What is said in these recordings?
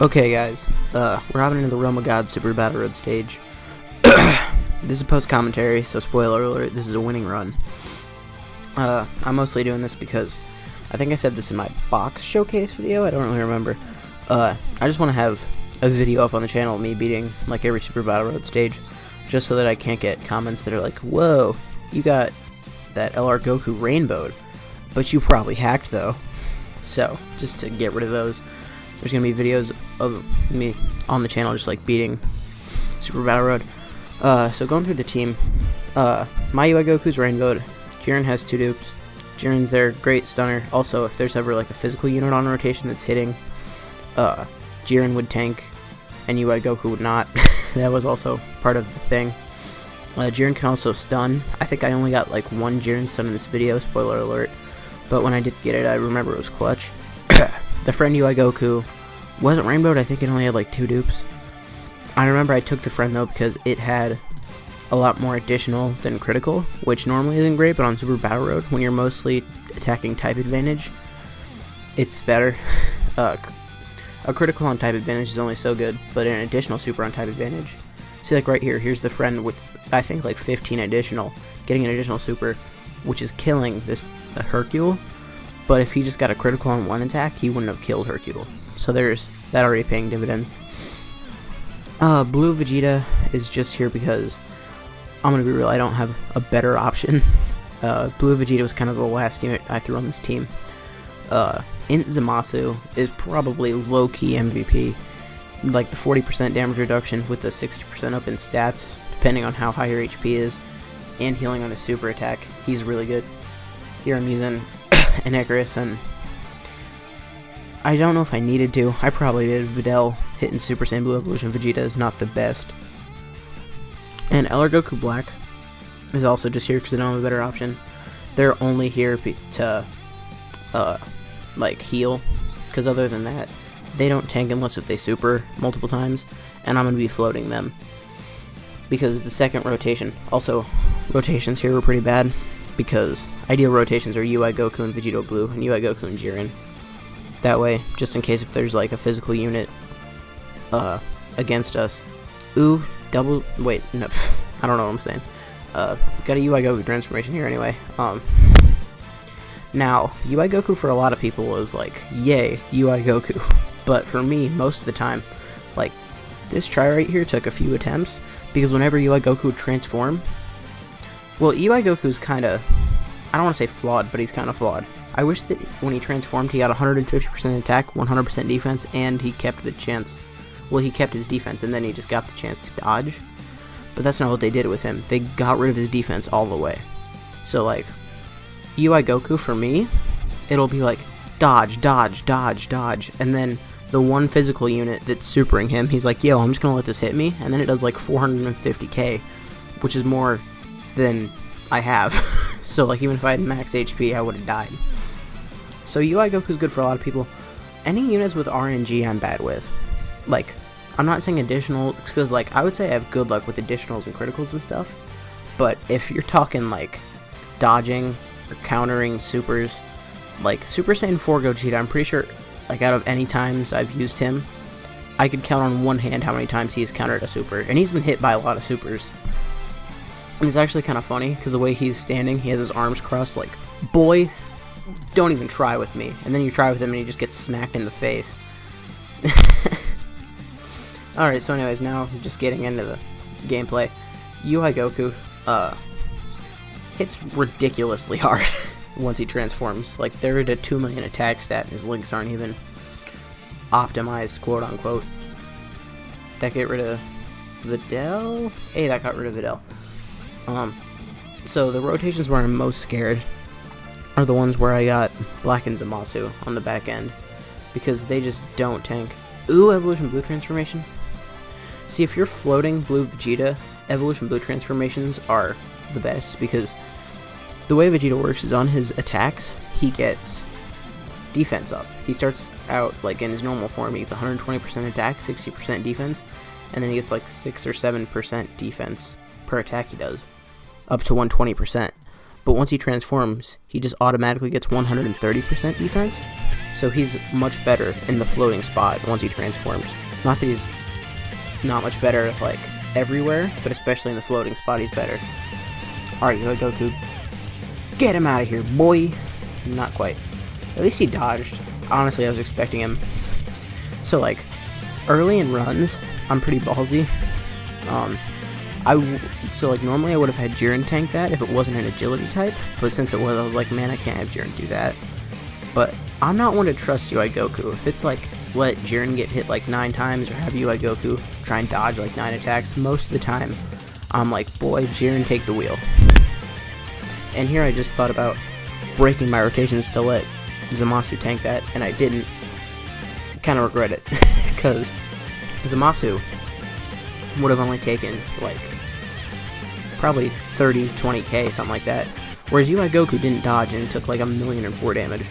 Okay, guys, we're hopping into the Realm of God Super Battle Road stage. This is a post-commentary, so spoiler alert, this is a winning run. I'm mostly doing this because I think I said this in my box showcase video, I don't really remember. I just want to have a video up on the channel of me beating, like, every Super Battle Road stage, just so that I can't get comments that are like, whoa, you got that LR Goku rainbowed, but you probably hacked, though. So, just to get rid of those, there's going to be videos of me on the channel just like beating Super Battle Road. So going through the team, my UI Goku's rainbowed, Jiren has 2 dupes, Jiren's their great stunner. Also, if there's ever like a physical unit on rotation that's hitting, Jiren would tank and UI Goku would not. That was also part of the thing. Jiren can also stun. I think I only got like 1 Jiren stun in this video, spoiler alert, but when I did get it, I remember it was clutch. The friend UI Goku wasn't rainbowed, I think it only had like 2 dupes. I remember I took the friend though because it had a lot more additional than critical, which normally isn't great, but on Super Battle Road, when you're mostly attacking type advantage, it's better. A critical on type advantage is only so good, but an additional super on type advantage. See, like right here, here's the friend with, I think, like 15 additional, getting an additional super, which is killing this Hercule. But if he just got a critical on 1 attack, he wouldn't have killed Hercule. So there's that already paying dividends. Blue Vegeta is just here because, I'm going to be real, I don't have a better option. Blue Vegeta was kind of the last unit I threw on this team. Int Zamasu is probably low-key MVP. Like the 40% damage reduction with the 60% up in stats, depending on how high your HP is, and healing on his super attack. He's really good. Here I'm using an Icarus, and I don't know if I needed to. I probably did. Videl hitting Super Saiyan Blue Evolution Vegeta is not the best. And LR Goku Black is also just here because they don't have a better option. They're only here to, like, heal, because other than that, they don't tank unless if they super multiple times, and I'm going to be floating them. Because the second rotation, also, rotations here were pretty bad, because ideal rotations are UI Goku and Vegito Blue, and UI Goku and Jiren. That way, just in case if there's like a physical unit against us. Ooh, wait, no, I don't know what I'm saying. Got a UI Goku transformation here anyway. Now, UI Goku for a lot of people is like, yay, UI Goku. But for me, most of the time, like, this try right here took a few attempts, because whenever UI Goku would transform, well, UI Goku's kind of, I don't want to say flawed, but he's kind of flawed. I wish that when he transformed, he got 150% attack, 100% defense, and he kept the chance. Well, he kept his defense, and then he just got the chance to dodge. But that's not what they did with him. They got rid of his defense all the way. So, like, UI Goku, for me, it'll be like, dodge, dodge, dodge, dodge, and then the one physical unit that's supering him, he's like, yo, I'm just gonna let this hit me, and then it does like 450k, which is more than I have. So, like, even if I had max HP, I would have died. So UI Goku's good for a lot of people. Any units with RNG I'm bad with. Like, I'm not saying additional, because, like, I would say I have good luck with additionals and criticals and stuff, but if you're talking, like, dodging or countering supers, like, Super Saiyan 4 Gogeta, I'm pretty sure, like, out of any times I've used him, I could count on one hand how many times he's countered a super, and he's been hit by a lot of supers. And it's actually kind of funny, because the way he's standing, he has his arms crossed, like, boy, don't even try with me. And then you try with him and he just gets smacked in the face. Alright, so anyways, now just getting into the gameplay. UI Goku, hits ridiculously hard once he transforms. Like, they're at a 2 million attack stat, and his links aren't even optimized, quote-unquote. That get rid of Videl? Hey, that got rid of Videl. So the rotations where I'm most scared are the ones where I got Black and Zamasu on the back end, because they just don't tank. Ooh, Evolution Blue transformation. See, if you're floating Blue Vegeta, Evolution Blue transformations are the best, because the way Vegeta works is on his attacks, he gets defense up. He starts out, like, in his normal form, he gets 120% attack, 60% defense, and then he gets like 6 or 7% defense per attack he does, up to 120%. But once he transforms, he just automatically gets 130% defense, so he's much better in the floating spot once he transforms. Not that he's not much better, like, everywhere, but especially in the floating spot, he's better. Alright, Goku. Get him out of here, boy! Not quite. At least he dodged. Honestly, I was expecting him. So, like, early in runs, I'm pretty ballsy. So, like, normally I would have had Jiren tank that if it wasn't an agility type, but since it was, I was like, man, I can't have Jiren do that. But I'm not one to trust UI Goku. If it's like, let Jiren get hit like 9 times or have UI Goku try and dodge like 9 attacks, most of the time I'm like, boy, Jiren, take the wheel. And here I just thought about breaking my rotations to let Zamasu tank that, and I didn't. Kind of regret it, because Zamasu would have only taken like probably 30-20k, something like that, whereas UI Goku didn't dodge and took like 1,000,004 damage.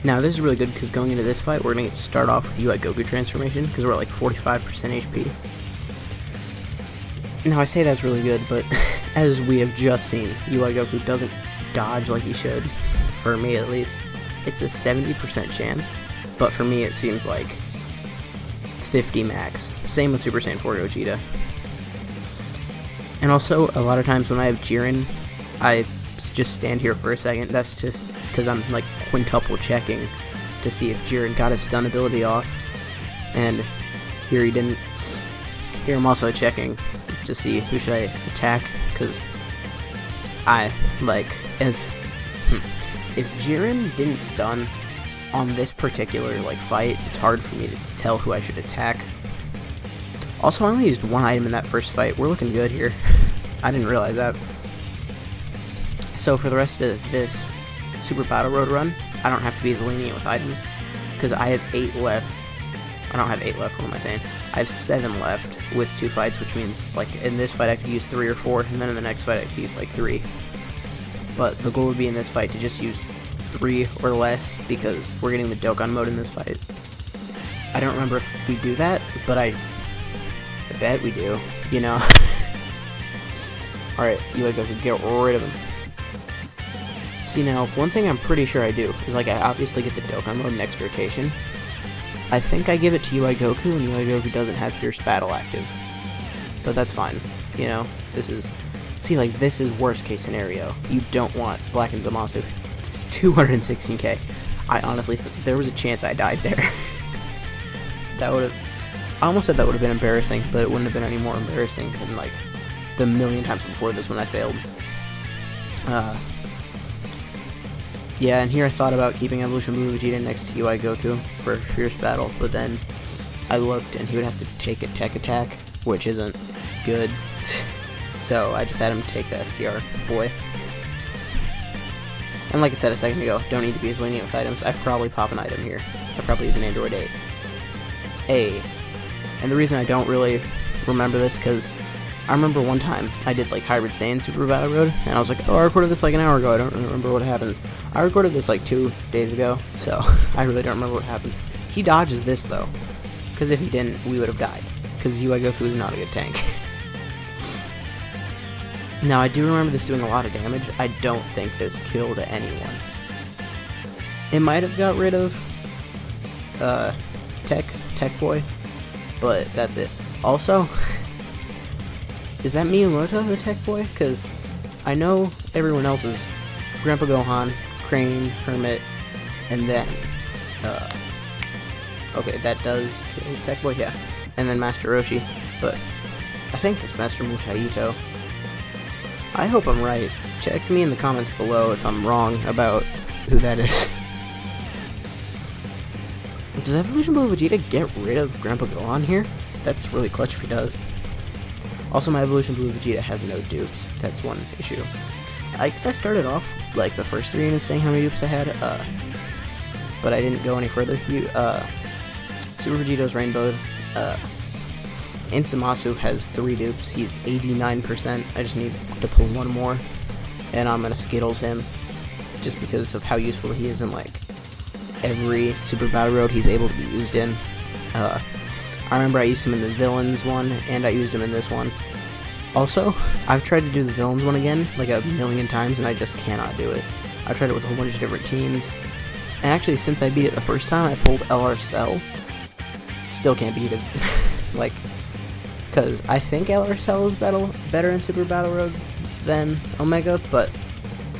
Now this is really good because going into this fight we're going to start off with UI Goku transformation because we're at like 45% HP. Now I say that's really good, but as we have just seen, UI Goku doesn't dodge like he should, for me at least. It's a 70% chance, but for me it seems like 50 max. Same with Super Saiyan 4 Gogeta. And also, a lot of times when I have Jiren, I just stand here for a second. That's just because I'm like quintuple checking to see if Jiren got his stun ability off. And here he didn't. Here I'm also checking to see who should I attack, because I, like, if Jiren didn't stun on this particular, like, fight, it's hard for me to tell who I should attack. Also, I only used one item in that first fight. We're looking good here. I didn't realize that. So for the rest of this Super Battle Road run, I don't have to be as lenient with items, because I have 8 left. I don't have 8 left, what am I saying? I have 7 left with 2 fights, which means, like, in this fight I could use 3 or 4, and then in the next fight I could use, like, 3. But the goal would be in this fight to just use 3 or less, because we're getting the Dokkan mode in this fight. I don't remember if we do that, but I bet we do, you know? Alright, UI Goku, get rid of him. See, now, one thing I'm pretty sure I do is, like, I obviously get the Dokkan mode next rotation. I think I give it to UI Goku, and UI Goku doesn't have Fierce Battle active. But that's fine, you know? This is... See, like, this is worst case scenario. You don't want Black and Zamasu. It's 216k. I honestly, there was a chance I died there. That would have... I almost said that would have been embarrassing, but it wouldn't have been any more embarrassing than, like, the million times before this when I failed. Yeah, and here I thought about keeping Evolution Blue Vegeta next to UI Goku for Fierce Battle, but then I looked and he would have to take a tech attack, which isn't good. So I just had him take the STR boy. And like I said a second ago, don't need to be as lenient with items. I probably pop an item here. I probably use an Android 8. And the reason I don't really remember this, because I remember one time I did like Hybrid Saiyan Super Battle Road, and I was like, oh, I recorded this like an hour ago, I don't remember what happened. I recorded this like 2 days ago, so I really don't remember what happens. He dodges this though, because if he didn't, we would have died, because UI Goku is not a good tank. Now, I do remember this doing a lot of damage. I don't think this killed anyone. It might have got rid of Tech Boy, but that's it. Also, is that Miyamoto the Tech Boy? Because I know everyone else is Grandpa Gohan, Crane, Hermit, and then, okay, that does kill Tech Boy, yeah. And then Master Roshi, but I think it's Master Mutai. I hope I'm right. Check me in the comments below if I'm wrong about who that is. Does Evolution Blue Vegeta get rid of Grandpa Gohan here? That's really clutch if he does. Also, my Evolution Blue Vegeta has no dupes. That's one issue. I guess I started off, like, the first 3 units saying how many dupes I had, but I didn't go any further. Super Vegeto's Rainbow, and Zamasu has 3 dupes. He's 89%. I just need to pull 1 more, and I'm gonna Skittles him, just because of how useful he is in, like, every Super Battle Road he's able to be used in. I remember I used him in the Villains one, and I used him in this one. Also, I've tried to do the Villains one again, like, 1,000,000 times, and I just cannot do it. I've tried it with a whole bunch of different teams, And actually, since I beat it the first time, I pulled LR Cell. Still can't beat it. Like, because I think LR Cell is better in Super Battle Road than Omega, but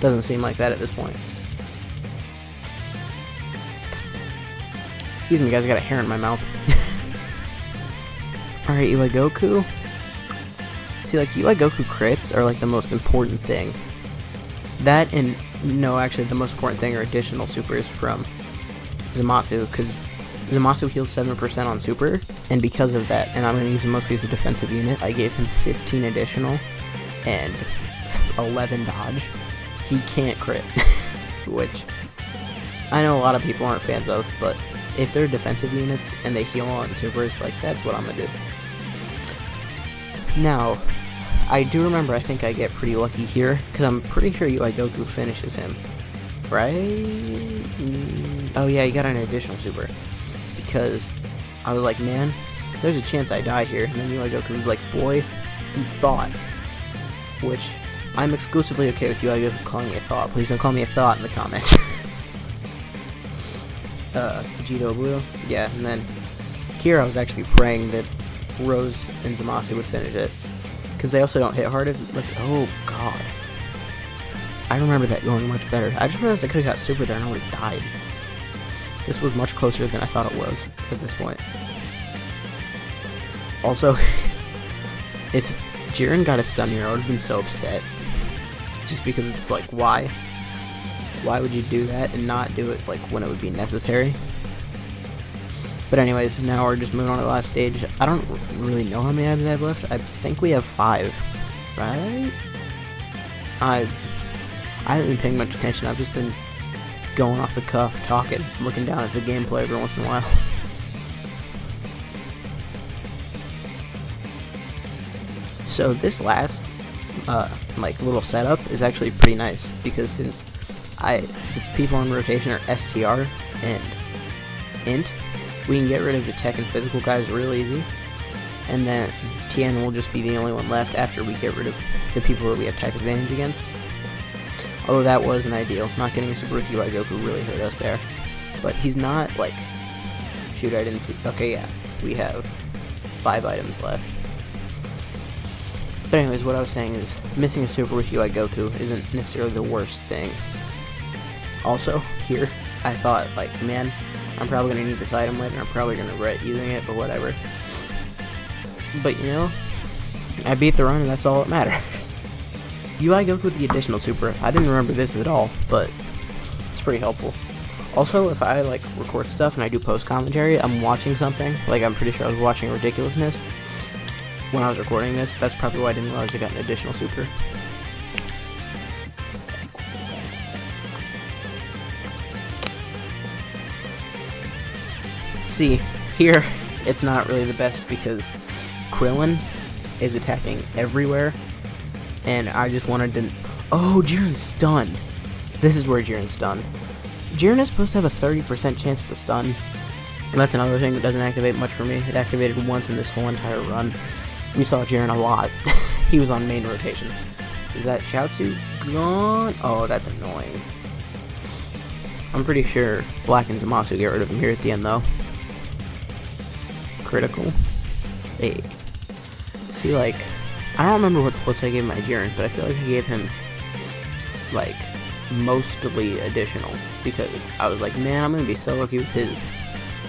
doesn't seem like that at this point. Excuse me, guys, I got a hair in my mouth. Alright, UI Goku. See, like, UI Goku crits are, like, the most important thing. That and, no, actually, the most important thing are additional supers from Zamasu, because Zamasu heals 7% on super, and because of that, and I'm going to use him mostly as a defensive unit, I gave him 15 additional and 11 dodge. He can't crit, which I know a lot of people aren't fans of, but if they're defensive units and they heal on super, it's like, that's what I'm going to do. Now, I do remember I think I get pretty lucky here, because I'm pretty sure UI Goku finishes him, right? Oh yeah, he got an additional super, because I was like, man, there's a chance I die here, and then UI Goku was like, boy, you thought, which I'm exclusively okay with UI Goku calling me a thought. Please don't call me a thought in the comments. Vegito Blue, yeah, and then here I was actually praying that Rose and Zamasu would finish it, because they also don't hit hard. Oh god, I remember that going much better. I just realized I could have got super there and I would have died. This was much closer than I thought it was at this point. Also, if Jiren got a stun here, I would have been so upset. Just because it's like, why? Why would you do that and not do it like when it would be necessary? But anyways, now we're just moving on to the last stage. I don't really know how many items I have left. I think we have 5, right? I haven't been paying much attention. I've just been going off the cuff, talking, looking down at the gameplay every once in a while. So this last like little setup is actually pretty nice, because since the people on rotation are STR and Int, we can get rid of the tech and physical guys real easy, and then Tien will just be the only one left after we get rid of the people that we have type advantage against. Although that wasn't ideal. Not getting a super with UI Goku really hurt us there. But he's not, like... Shoot, I didn't see... Okay, yeah. We have 5 items left. But anyways, what I was saying is, missing a super with UI Goku isn't necessarily the worst thing. Also, here, I thought, like, man, I'm probably going to need this item later, and I'm probably going to regret using it, but whatever. But, you know, I beat the run, and that's all that matters. UI Goku with the additional super. I didn't remember this at all, but it's pretty helpful. Also, if I, like, record stuff and I do post-commentary, I'm watching something. Like, I'm pretty sure I was watching Ridiculousness when I was recording this. That's probably why I didn't realize I got an additional super. See, here, it's not really the best because Krillin is attacking everywhere, and I just wanted to... Oh, Jiren's stunned. This is where Jiren's stunned. Jiren is supposed to have a 30% chance to stun, and that's another thing that doesn't activate much for me. It activated once in this whole entire run. We saw Jiren a lot. He was on main rotation. Is that Chaozu gone? Oh, that's annoying. I'm pretty sure Black and Zamasu get rid of him here at the end, though. Critical. Hey. See, like, I don't remember what splits I gave my Jiren, but I feel like I gave him, like, mostly additional, because I was like, man, I'm gonna be so lucky with his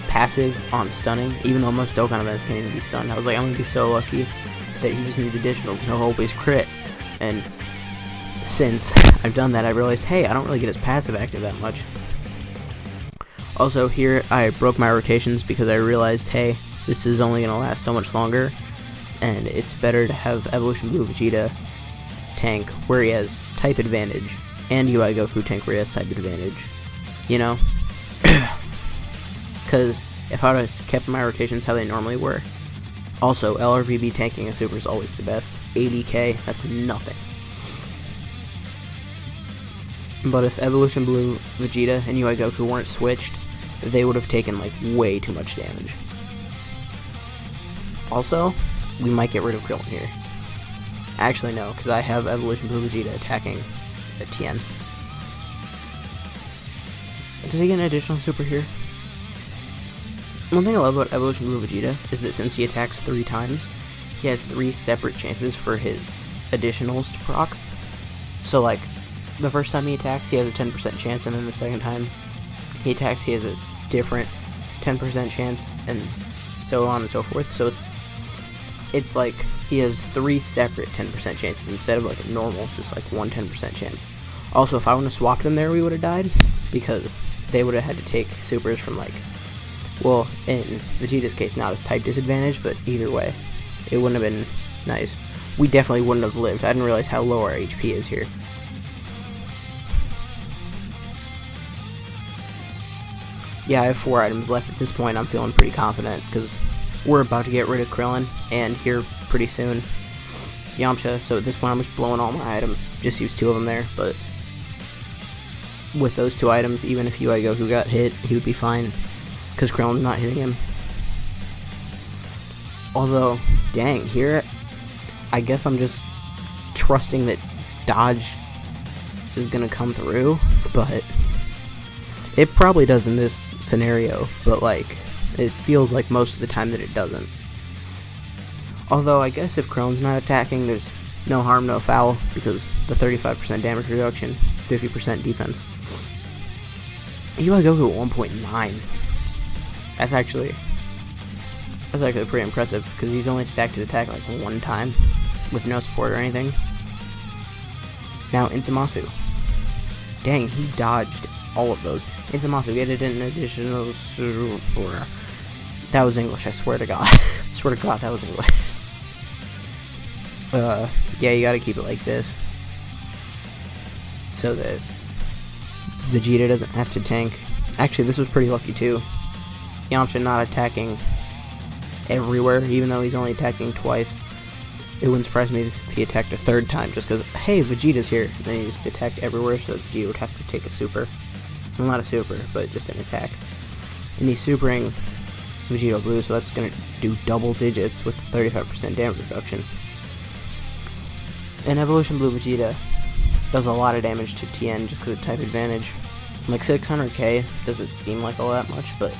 passive on stunning, even though most Dokkan events can't even be stunned. I was like, I'm gonna be so lucky that he just needs additionals and he'll always crit. And since I've done that, I realized, hey, I don't really get his passive active that much. Also, here I broke my rotations because I realized, hey, this is only gonna last so much longer, and it's better to have Evolution Blue Vegeta tank where he has type advantage, and UI Goku tank where he has type advantage, you know? Because if I would have kept my rotations how they normally were. Also, LRVB tanking a super is always the best. 80k, that's nothing. But if Evolution Blue Vegeta and UI Goku weren't switched, they would have taken, like, way too much damage. Also, we might get rid of Krillin here. Actually, no, because I have Evolution Blue Vegeta attacking the Tien. Does he get an additional super here? One thing I love about Evolution Blue Vegeta is that since he attacks 3 times, he has 3 separate chances for his additionals to proc. So like, the first time he attacks, he has a 10% chance, and then the second time he attacks, he has a different 10% chance, and so on and so forth. So it's like he has 3 separate 10% chances instead of like a normal, just like one 10% chance. Also, if I wouldn't have swapped them there, we would have died, because they would have had to take supers from like, well, in Vegeta's case now it's type disadvantage, but either way, it wouldn't have been nice. We definitely wouldn't have lived. I didn't realize how low our HP is here. Yeah, I have 4 items left at this point. I'm feeling pretty confident, because we're about to get rid of Krillin, and here pretty soon, Yamcha, so at this point I'm just blowing all my items. Just used 2 of them there, but with those 2 items, even if UI Goku got hit, he would be fine, because Krillin's not hitting him. Although, dang, here, I guess I'm just trusting that dodge is gonna come through, but it probably does in this scenario, but like, it feels like most of the time that it doesn't. Although, I guess if Krillin's not attacking, there's no harm, no foul, because the 35% damage reduction, 50% defense. UI Goku at 1.9. That's actually pretty impressive, because he's only stacked his attack like 1 time, with no support or anything. Now, Inzamasu. Dang, he dodged all of those. Inzamasu, get it in additional super. That was English, I swear to God. I swear to God, that was English. Yeah, you gotta keep it like this, so that Vegeta doesn't have to tank. Actually, this was pretty lucky too. Yamcha not attacking everywhere, even though he's only attacking twice. It wouldn't surprise me if he attacked a 3rd time, just because, hey, Vegeta's here. And then he just attacked everywhere, so Vegeta would have to take a super. Well, not a super, but just an attack. And he's supering Vegeta Blue, so that's going to do double digits with 35% damage reduction. And Evolution Blue Vegeta does a lot of damage to Tien just because of type advantage. Like 600k doesn't seem like all that much, but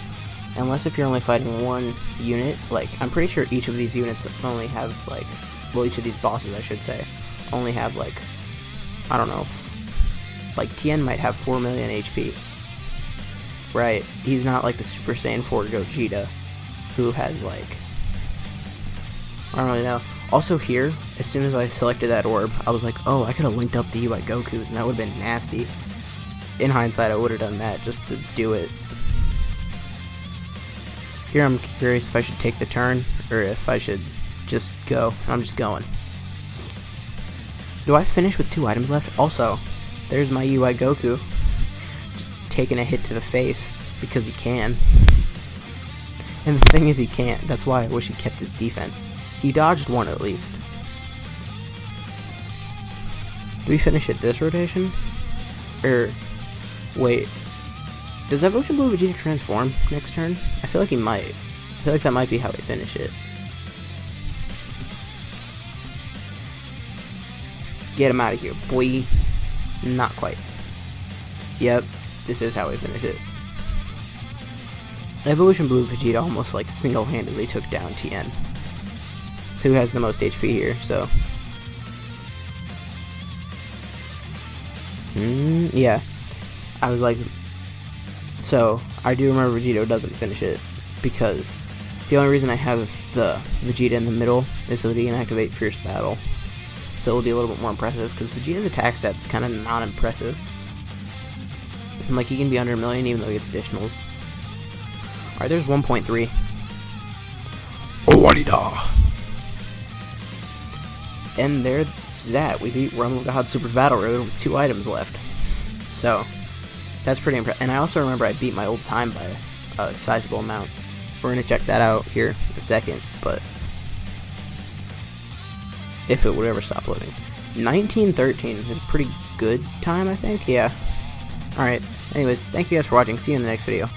unless if you're only fighting 1 unit, like, I'm pretty sure each of these units only have, like, well, each of these bosses, I should say, only have, like, I don't know, like, Tien might have 4 million HP. Right, he's not like the Super Saiyan 4 Gogeta, who has, like, I don't really know. Also here, as soon as I selected that orb, I was like, oh, I could have linked up the UI Gokus, and that would have been nasty. In hindsight, I would have done that just to do it. Here I'm curious if I should take the turn, or if I should just go. I'm just going. Do I finish with 2 items left? Also, there's my UI Goku. Just taking a hit to the face, because he can. And the thing is, he can't. That's why I wish he kept his defense. He dodged 1 at least. Do we finish it this rotation? Or, wait. Does Evolution Blue Vegeta transform next turn? I feel like he might. I feel like that might be how we finish it. Get him out of here, boy. Not quite. Yep, this is how we finish it. Evolution Blue Vegeta almost like single-handedly took down Tien, who has the most HP here, so. Yeah. I was like, so, I do remember Vegeta doesn't finish it, because the only reason I have the Vegeta in the middle is so that he can activate Fierce Battle. So it'll be a little bit more impressive, because Vegeta's attack stat's kind of not impressive. And like, he can be under 1 million even though he gets additionals. Alright, there's 1.3. Owarida! And there's that. We beat Realm of God Super Battle Road with 2 items left. So, that's pretty impressive. And I also remember I beat my old time by a sizable amount. We're going to check that out here in a second, but if it would ever stop loading. 1913 is a pretty good time, I think. Yeah. Alright. Anyways, thank you guys for watching. See you in the next video.